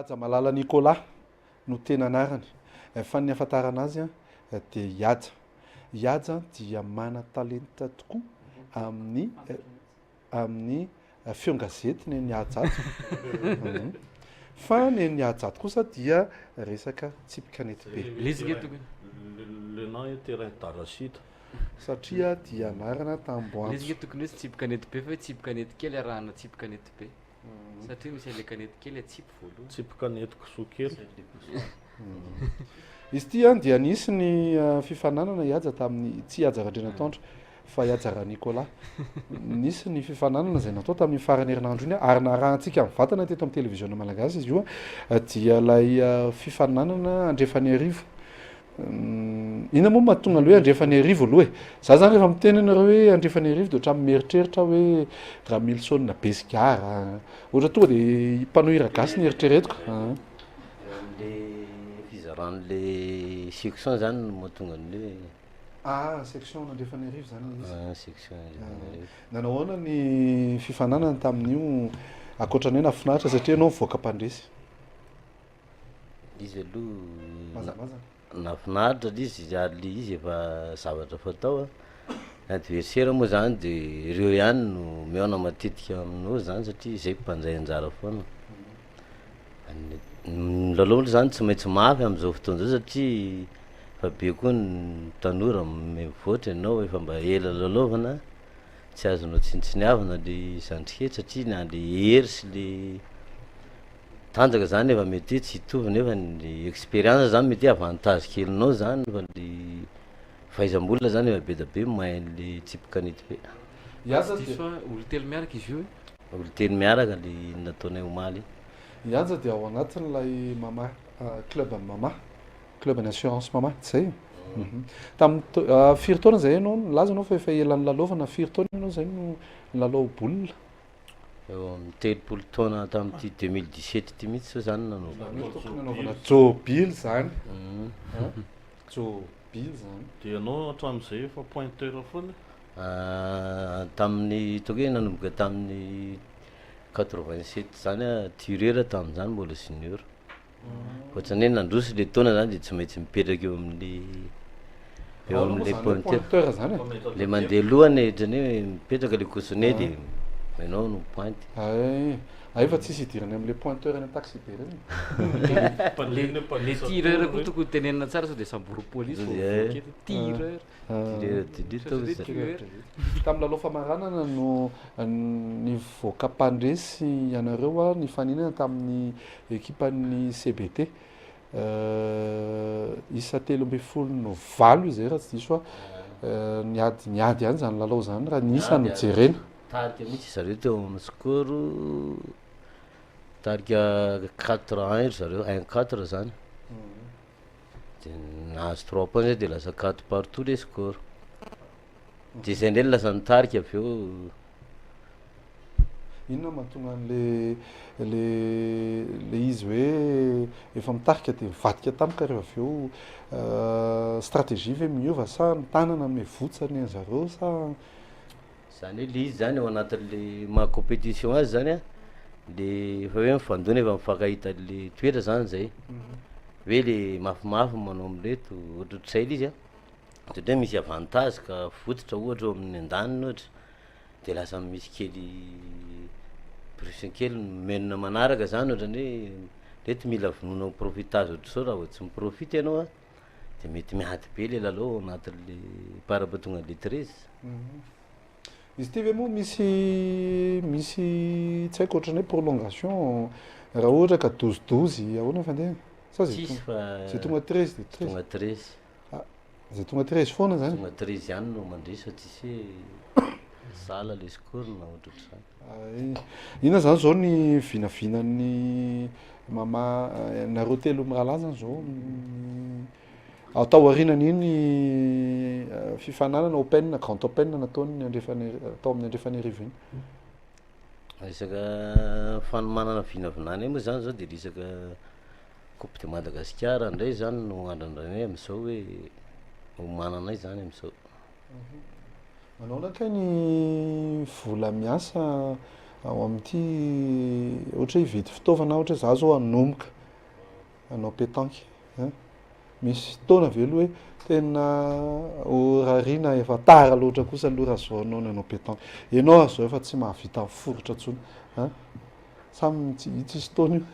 Ihaja Malala Nicolas no tena anarany. Fa ny ahafantarana azy dia Ihaja. Ihaja dia mana-talenta tokoa amin'ny feo gazety ny Nihajato. Fa ny Nihajato kosa dia resaka tsipy-kanety be. Le nom est terrain d'Arachide. Satria dia anarana tamboho. Izy tokony hoe tsipy-kanety be fa tsipy-kanety kely arahana tsipy-kanety be. Satria misy le kanety kely tsipy voalohany. Tsipy-kanety kisoa kely. Izy ity dia nisy ny fifananana Ihaja tamin'ny tsy Ihaja Randrianatoandro fa Ihaja Nicolas. Nisy ny fifananana izay natao tamin'ny farany herinandro iny ary narahantsika amin'ny vatana teto amin'ny televiziona malagasy izy io dia ilay fifananana andrefany arivo. Ina moa mahatonga hoe andrefany arivo aloha e. Za zany rehefa miteny anareo hoe andrefany arivo dia ohatran'ny mieritreritra hoe raha Milson na Besigara ohatra tonga dia mpanao hira gasy ny eritreretiko. Fizaran'le section zany no mahatonga ny hoe section nandrefany arivo zany izy. Section nanao ahoana ny fifananana tamin'io ankoatran'ny hoe nafinaritra satria ianao mivoaka mpandresy. izy aloha Mazamazana. nafinaritra izy ary izy efa zavatra fatao adversaire moa zany dia ireo ihany no mihaona matetika aminao zany satria izay mpanjay anjara foana. Lalao zany tsy maintsy mafy amin'izao fotoana zao satria fa be koa ny tanora mivoatra ianao efa mba ela lalaovana tsy azonao tsintsiniavana le zandriketra satria na le hery sy le tanjaka zany efa mety hoe tsy hitovy nefa ny expérience zany mety avantage kelinao zany fa le fahaizam-bolona zany efa be da be mahay le tsipy-kanety be. Ihaja Diso olo telo miaraka izy io. Olo telo miaraka le nataonay omaly. Ihaja dia ao anatin'ilay mama club mama club ny assurance mama zay. Tamin'ny firy taona zay ianao nilaza ianao fa efa ela nilalaovana firy taona ianao zay no nilalao baolina. Eo amin'ny telopolo taona tamin'ity 2017 ty mihitsy sao zany nanao. Nanaovana jobile zany. Jobile zany. Dia ianao hatramin'izay efa pointeur foana? Tamin'ny toaka hoe nanomboka tamin'ny 87 zany tireur tamin'izany mbola senior. Ohatrany hoe nandroso le taona zany dia tsy maintsy mipetraka eo amin'le pointeur zany. le mandeha lohany ohatrany hoe mipetraka le cousonnet dia ianao no pointe. Efa tsisy hidirany amin'le pointeur ny taxi be reny. Le tireur koa tokony tenenina tsara sao dia samboro polisy tireur. Tamin'ny lalao famaranana no nivoaka mpandresy ianareo nifaninana tamin'ny ekipan'ny CBT isa 13 izay raha tsy diso niady ihany zany lalao zany raha nisy no jerena. Tarika mihitsy zareo teo amin'ny score tarika 4-1 zareo 1-4 zany. Dia nahazo 3 points zay dia lasa 4 partout le score. Dia izay ndray lasa nitarika avy eo. Inona mahatonga le izy hoe efa mitarika dia mivadika tamika rehefa avy eo stratégie ve miova sa ny tanana mivotsany zareo sa zany hoe le izy zany ao anatin'le maha compétition azy zany le efa hoe mifandona efa mifankahita le toetra zany zay hoe le mafimafy manao amin'reto ohatrohatr'izay le izy satria misy avantage ka fototra ohatra eo amin'ny andaniny ohatra dia lasa misy kely pression kely menina manaraka zany ohatrany hoe reto mila vonona profitage ohatra sao raha vao tsy miprofity ianao dia mety miady be le lalao anatin'le parabatonga le 13. Izy ity ve moa misy tsy haiko ohatrany hoe prolongation raha ohatra ka 12 ahoana fandeha sa zay tonga 13 dia 13 tonga 13 zay tonga 13 foana zany tonga 13 ihany no mandresy fa tsisy sala le score na ohatrohatr'izany. Inona zany zao ny vinavinan'ny mama nareo telo mirahalahy zany zao atao aorianan'iny fifananana open grand open nataony atao amin'ny andrefany arivo iny. Resaka fanomanana vinavinany moa zany zao dia resaka coupe de Madagascar indray zany no andrandrany amin'izao hoe omananay zany amin'izao. Manao naka ny vola miasa ao amin'ity ohatra hoe hividy fitaovana ohatra hoe za zao hanomboka hanao pétanque misy fotoana ve aloha hoe tena rarina efa tara loatra kosa aloha raha zao anao nanao pétanque ianao zao efa tsy mahavita miforotra intsony samy tsisy fotoana io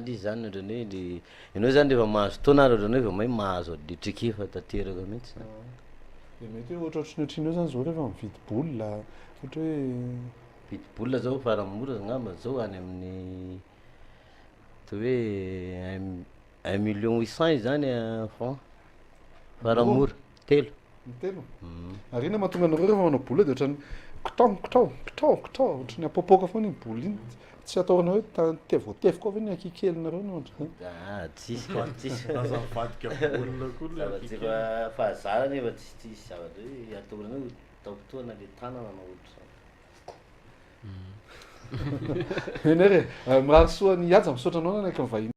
ly zany ohatrany hoe le ianao zany rehefa mahazo fotoana ary ohatrany hoe vao mahay mahazo adretrikifa tanteraka mihitsy de mety hoe ohatraohatry ny ohatrinao zany zao rehefa mividy bola ohatra hoe vidy bola zao faramora ngamba zao any amin'ny to hoe 1,800,000 zany franc faramora telo mitelo arina mahatonga anareo rehefa manao bola de ohatrany kitao ohatrany apoapoaka foana iny bola iny tsy ataonao hoe voatefiko avy iny akikelinareo no tsisy azavadika olona koa zavatsy efa fahazarany efa tsisy zavatra hoe ataonao taopotoana le tanana na ohatra eny re mirahasoa ny haja misaotra anao nanaiky mivahiny